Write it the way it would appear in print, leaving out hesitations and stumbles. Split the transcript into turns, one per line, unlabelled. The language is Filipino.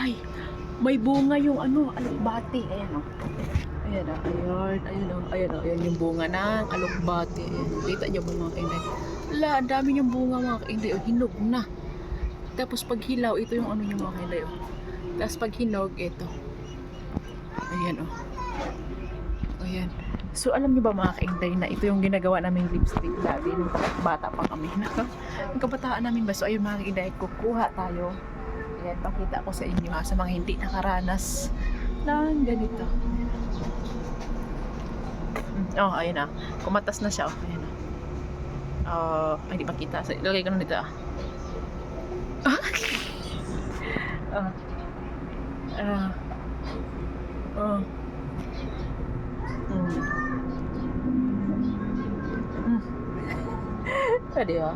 Ay, may bunga yung ano, alokbati. Ayan o. Ayan o, ayan yung bunga ng alokbati. Ayan, kita niyo ba mga kainday? Wala, ang dami niyang bunga mga kainday. O, hinog na. Tapos pag hilaw, ito yung ano yung mga kainday o. Tapos pag hinog, ito. Ayan o. Ayan. So, alam niyo ba mga kainday na ito yung ginagawa naming lipstick dati nung bata pa kami. Yung kabataan namin ba? So, ayun mga kainday, kukuha tayo. Ayan, pakita ko sa inyo ha, sa mga hindi nakaranas ng ganito. Oh, ayun na. Kumatas na siya. Oh, ayun na. Ay, di makita. So, ilagay ko na dito. Pwede ah.